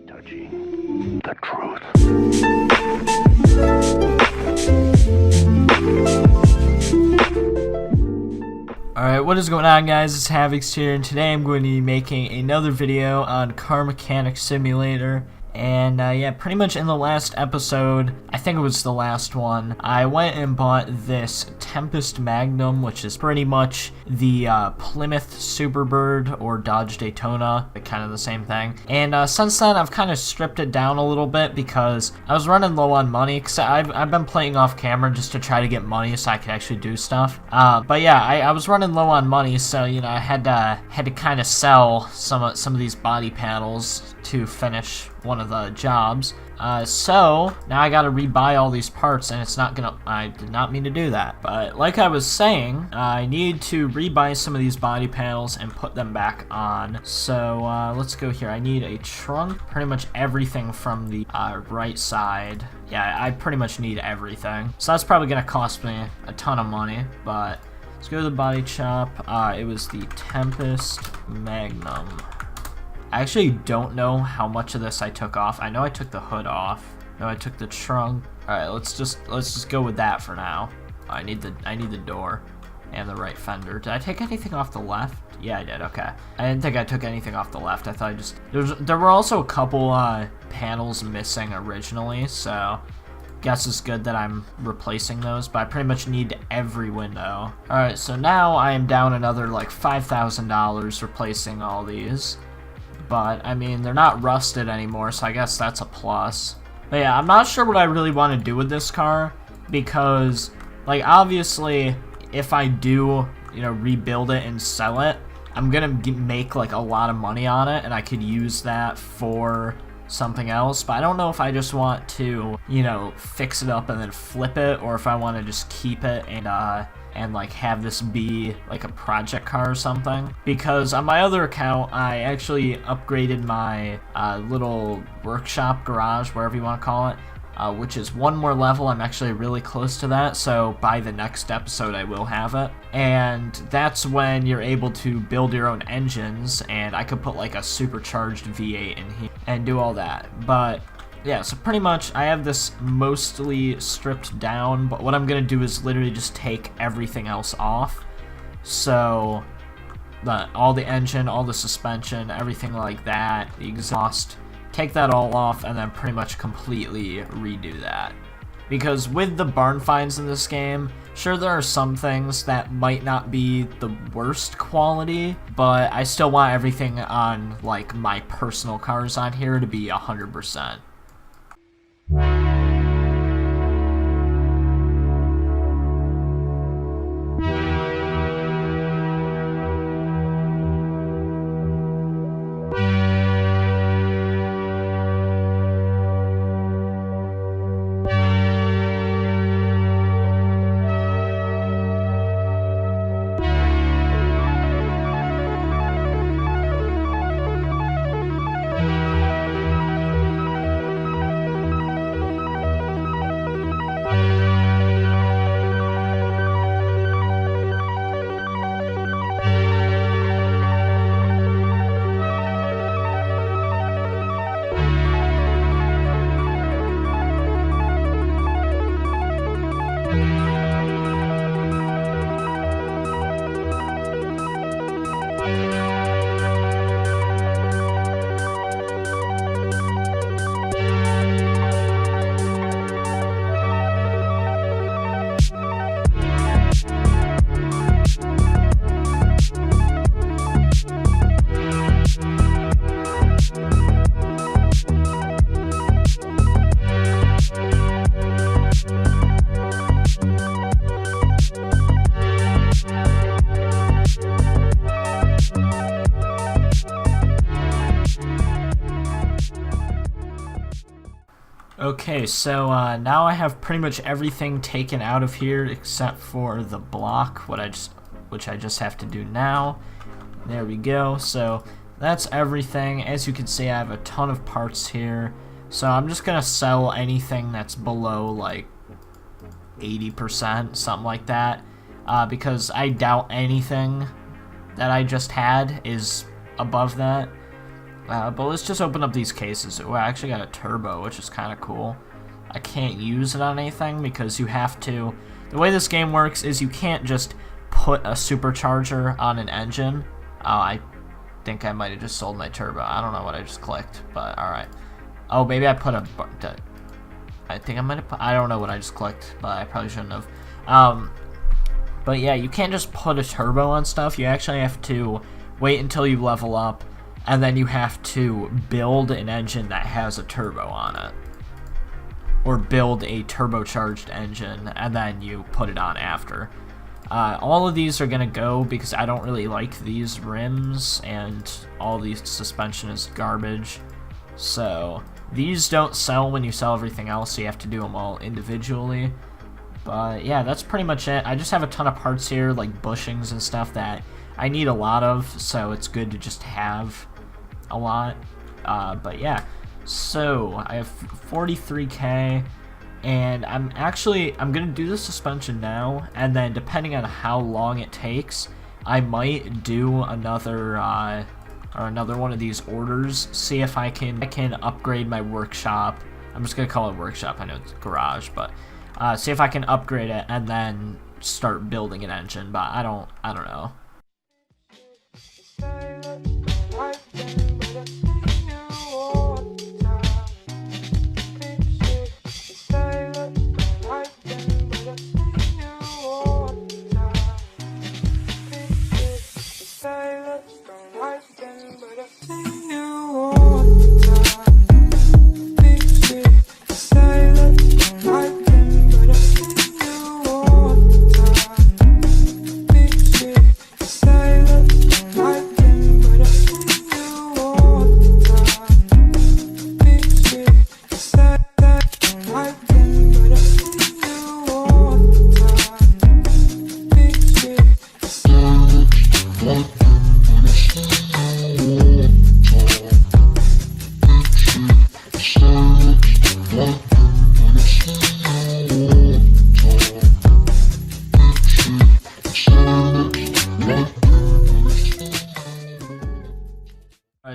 touching the truth. Alright, what is going on, guys? It's Havix here, and today I'm going to be making another video on Car Mechanic Simulator. And yeah, pretty much in the last episode, I think it was the last one, I went and bought this Tempest Magnum, which is pretty much the Plymouth Superbird or Dodge Daytona, kind of the same thing. And since then, I've kind of stripped it down a little bit because I was running low on money, because I've been playing off camera just to try to get money so I could actually do stuff. But yeah, I was running low on money, so you know, I had to kind of sell some of these body panels to finish one of the jobs. So now I gotta rebuy all these parts, and I did not mean to do that. But like I was saying, I need to rebuy some of these body panels and put them back on. So let's go here. I need a trunk, pretty much everything from the right side. Yeah, I pretty much need everything. So that's probably gonna cost me a ton of money, but let's go to the body shop. It was the Tempest Magnum. I actually don't know how much of this I took off. I know I took the hood off. No, I took the trunk. All right, let's just go with that for now. I need the door and the right fender. Did I take anything off the left? Yeah, I did. Okay. I didn't think I took anything off the left. I thought there were also a couple panels missing originally, so guess it's good that I'm replacing those, but I pretty much need every window. All right, so now I am down another like $5,000 replacing all these. But, I mean, they're not rusted anymore, so I guess that's a plus. But yeah, I'm not sure what I really want to do with this car, because, like, obviously, if I do, you know, rebuild it and sell it, I'm gonna make, like, a lot of money on it, and I could use that for something else. But I don't know if I just want to, you know, fix it up and then flip it, or if I want to just keep it and like have this be like a project car or something. Because on my other account, I actually upgraded my little workshop garage, whatever you want to call it, which is one more level. I'm actually really close to that, so by the next episode I will have it. And that's when you're able to build your own engines, and I could put like a supercharged V8 in here and do all that. But yeah, so pretty much I have this mostly stripped down, but what I'm gonna do is literally just take everything else off. So all the engine, all the suspension, everything like that, the exhaust, take that all off and then pretty much completely redo that. Because with the barn finds in this game, sure, there are some things that might not be the worst quality, but I still want everything on like my personal cars on here to be 100%. Okay, so now I have pretty much everything taken out of here except for the block, which I just have to do now. There we go. So that's everything. As you can see, I have a ton of parts here. So I'm just gonna sell anything that's below like 80%, something like that, because I doubt anything that I just had is above that. But let's just open up these cases. Oh, I actually got a turbo, which is kind of cool. I can't use it on anything because you have to... The way this game works is you can't just put a supercharger on an engine. I think I might have just sold my turbo. I don't know what I just clicked, but alright. Oh, maybe I put a... I think I might have put... I don't know what I just clicked, but I probably shouldn't have. But yeah, you can't just put a turbo on stuff. You actually have to wait until you level up, and then you have to build an engine that has a turbo on it. Or build a turbocharged engine, and then you put it on after. All of these are going to go because I don't really like these rims, and all these suspension is garbage. So, these don't sell when you sell everything else, so you have to do them all individually. But yeah, that's pretty much it. I just have a ton of parts here, like bushings and stuff that I need a lot of, so it's good to just have a lot. But yeah, so I have 43k, and I'm gonna do the suspension now, and then depending on how long it takes, I might do another one of these orders, see if I can upgrade my workshop. I'm just gonna call it workshop, I know it's garage, but see if I can upgrade it and then start building an engine, but I don't know.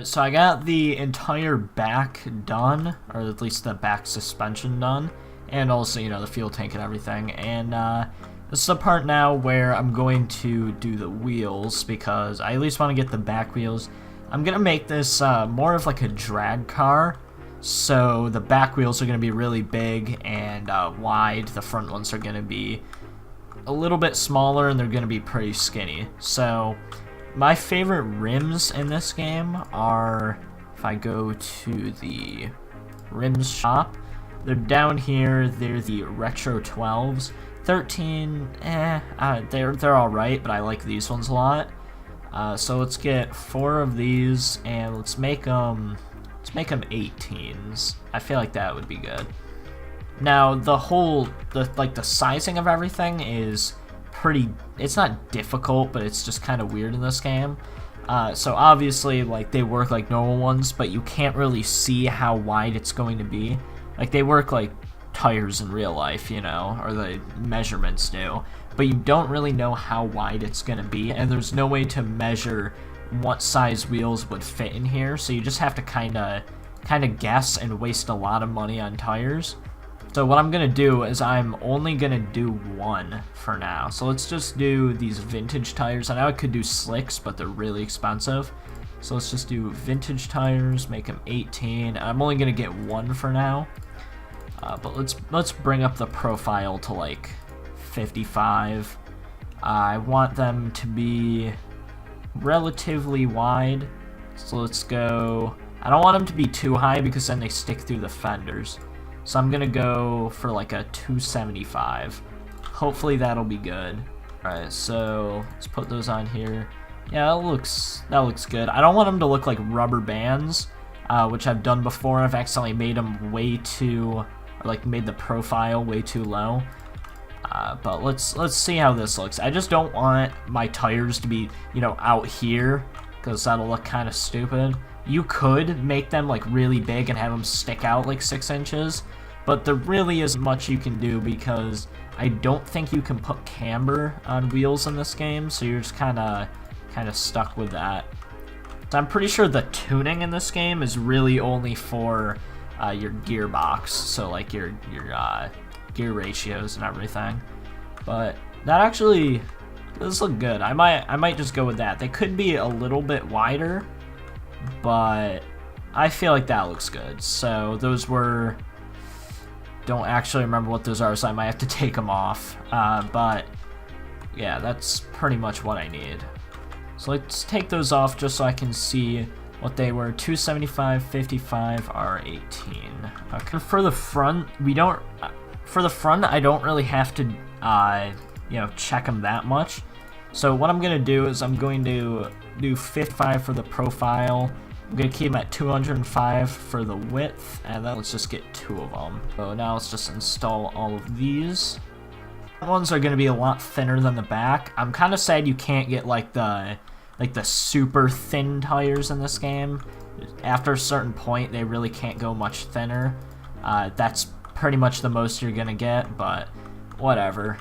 So I got the entire back done, or at least the back suspension done, and also, you know, the fuel tank and everything. And this is the part now where I'm going to do the wheels, because I at least want to get the back wheels. I'm going to make this more of like a drag car, so the back wheels are going to be really big and wide. The front ones are going to be a little bit smaller, and they're going to be pretty skinny. So my favorite rims in this game are, if I go to the rims shop, they're down here. They're the Retro 12s. 13, they're alright, but I like these ones a lot. So let's get 4 of these, and let's make them 18s. I feel like that would be good. Now the sizing of everything is pretty, it's not difficult, but it's just kind of weird in this game. So obviously, like, they work like normal ones, but you can't really see how wide it's going to be. Like, they work like tires in real life, you know, or the measurements do, but you don't really know how wide it's going to be, and there's no way to measure what size wheels would fit in here, so you just have to kind of guess and waste a lot of money on tires. So what I'm going to do is I'm only going to do one for now. So let's just do these vintage tires. I know I could do slicks, but they're really expensive. So let's just do vintage tires, make them 18. I'm only going to get one for now. But let's bring up the profile to like 55. I want them to be relatively wide. So let's go... I don't want them to be too high because then they stick through the fenders. So I'm gonna go for like a 275. Hopefully that'll be good. Alright, so let's put those on here. Yeah, that looks good. I don't want them to look like rubber bands, which I've done before. I've accidentally made them way too, or like made the profile way too low. But let's see how this looks. I just don't want my tires to be, you know, out here, because that'll look kind of stupid. You could make them like really big and have them stick out like 6 inches, but there really isn't much you can do because I don't think you can put camber on wheels in this game, so you're just kind of stuck with that. So I'm pretty sure the tuning in this game is really only for your gearbox, so like your gear ratios and everything. But that actually does look good. I might just go with that. They could be a little bit wider, but I feel like that looks good. So those were, don't actually remember what those are, so I might have to take them off. But yeah, that's pretty much what I need. So let's take those off just so I can see what they were. 275, 55, R18. Okay. For the front, I don't really have to, you know, check them that much. So what I'm gonna do is I'm going to do 55 for the profile. I'm gonna keep them at 205 for the width, and then let's just get 2 of them. So now let's just install all of these. The ones are gonna be a lot thinner than the back. I'm kind of sad you can't get like the super thin tires in this game. After a certain point, they really can't go much thinner. That's pretty much the most you're gonna get, but whatever.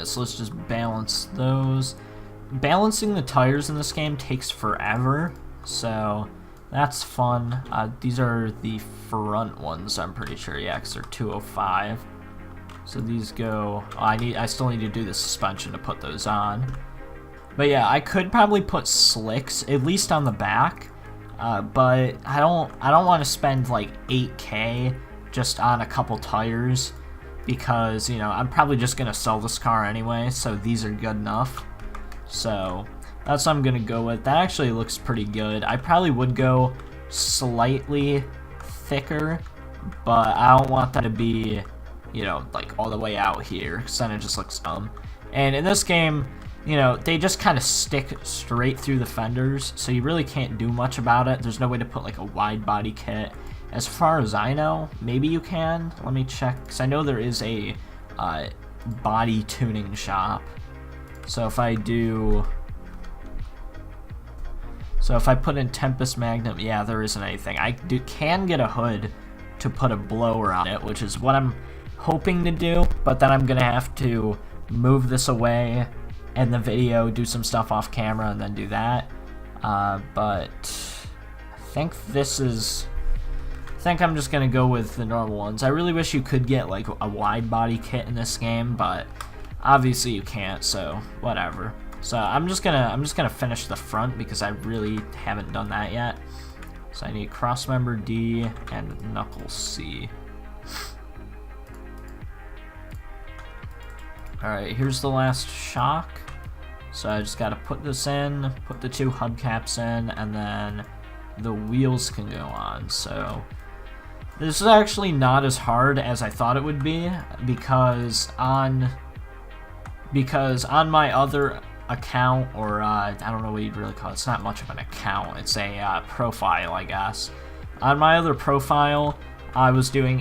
So let's just balance those. Balancing the tires in this game takes forever, so that's fun. These are the front ones, I'm pretty sure, yeah, because they're 205. So these go, I still need to do the suspension to put those on. But yeah, I could probably put slicks, at least on the back, but I don't want to spend like 8K just on a couple tires, because, you know, I'm probably just going to sell this car anyway, so these are good enough. So that's what I'm going to go with. That actually looks pretty good. I probably would go slightly thicker, but I don't want that to be, you know, like all the way out here, because then it just looks dumb. And in this game, you know, they just kind of stick straight through the fenders, so you really can't do much about it. There's no way to put like a wide body kit. As far as I know, maybe you can. Let me check, because I know there is a body tuning shop. So if I put in Tempest Magnum, yeah, there isn't anything. I can get a hood to put a blower on it, which is what I'm hoping to do, but then I'm going to have to move this away in the video, do some stuff off camera, and then do that. But I think I'm just gonna go with the normal ones. I really wish you could get like a wide body kit in this game, but obviously you can't, so whatever. So I'm just gonna finish the front because I really haven't done that yet. So I need crossmember D and knuckle C. Alright, here's the last shock. So I just gotta put this in, put the 2 hubcaps in, and then the wheels can go on. So this is actually not as hard as I thought it would be, because on my other account, or I don't know what you'd really call it, it's not much of an account, it's a profile, I guess. On my other profile, I was doing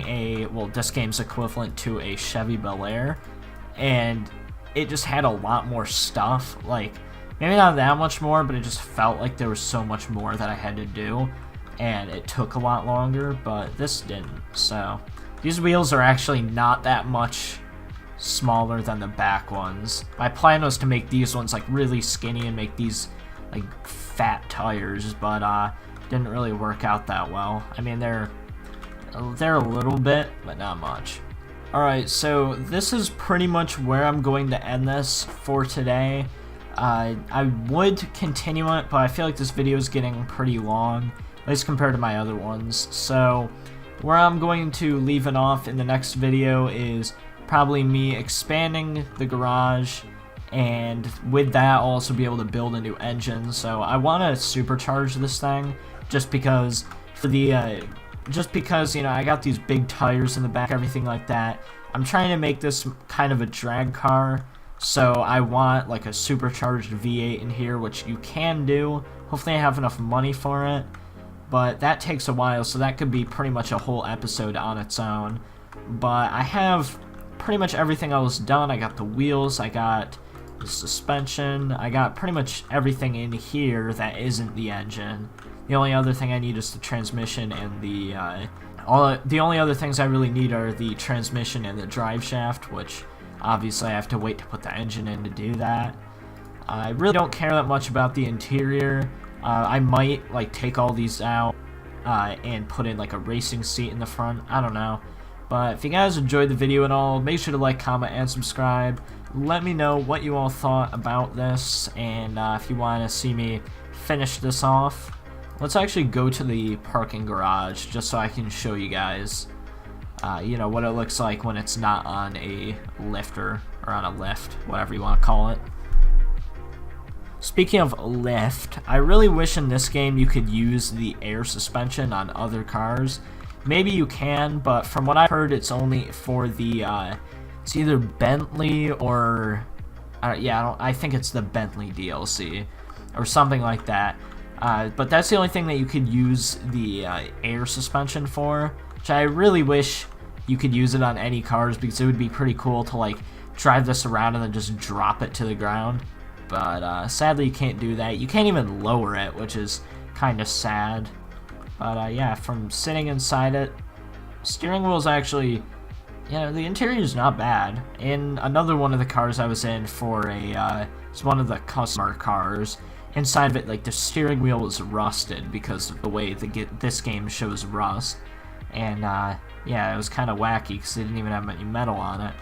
this game's equivalent to a Chevy Bel Air, and it just had a lot more stuff, like, maybe not that much more, but it just felt like there was so much more that I had to do, and it took a lot longer, but this didn't. So these wheels are actually not that much smaller than the back ones. My plan was to make these ones like really skinny and make these like fat tires, but didn't really work out that well. I mean, they're a little bit, but not much. Alright, so this is pretty much where I'm going to end this for today. I would continue it, but I feel like this video is getting pretty long, at least compared to my other ones. So where I'm going to leave it off in the next video is probably me expanding the garage, and with that I'll also be able to build a new engine. So I want to supercharge this thing just because you know, I got these big tires in the back, everything like that. I'm trying to make this kind of a drag car, so I want like a supercharged V8 in here, which you can do. Hopefully I have enough money for it, but that takes a while, so that could be pretty much a whole episode on its own. But I have pretty much everything else done. I got the wheels, I got the suspension, I got pretty much everything in here that isn't the engine. The only other thing I need is the transmission, and the only other things I really need are the transmission and the drive shaft, which obviously I have to wait to put the engine in to do that. I really don't care that much about the interior. I might like take all these out and put in like a racing seat in the front. I don't know. But if you guys enjoyed the video at all, make sure to like, comment, and subscribe. Let me know what you all thought about this, and if you want to see me finish this off. Let's actually go to the parking garage just so I can show you guys, you know, what it looks like when it's not on a lifter, or on a lift, whatever you want to call it. Speaking of lift, I really wish in this game you could use the air suspension on other cars. Maybe you can, but from what I've heard, it's only for the, it's either Bentley or, yeah, I think it's the Bentley DLC, or something like that. But that's the only thing that you could use the air suspension for, which I really wish you could use it on any cars, because it would be pretty cool to like drive this around and then just drop it to the ground. But sadly you can't do that. You can't even lower it, which is kind of sad. But yeah, from sitting inside it, steering wheel's actually, you know, the interior is not bad. In another one of the cars I was in for a, it's one of the customer cars, inside of it, like, the steering wheel was rusted because of the way this game shows rust. And, yeah, it was kind of wacky because they didn't even have any metal on it.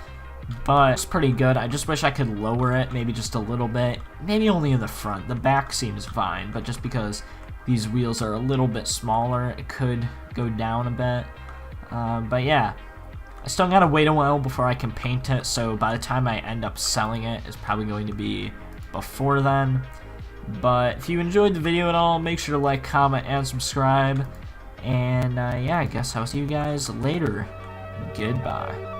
But it's pretty good. I just wish I could lower it, maybe just a little bit. Maybe only in the front. The back seems fine, but just because these wheels are a little bit smaller, it could go down a bit. But yeah, I still gotta wait a while before I can paint it, so by the time I end up selling it, it's probably going to be before then. But if you enjoyed the video at all, make sure to like, comment, and subscribe. And yeah, I guess I'll see you guys later. Goodbye.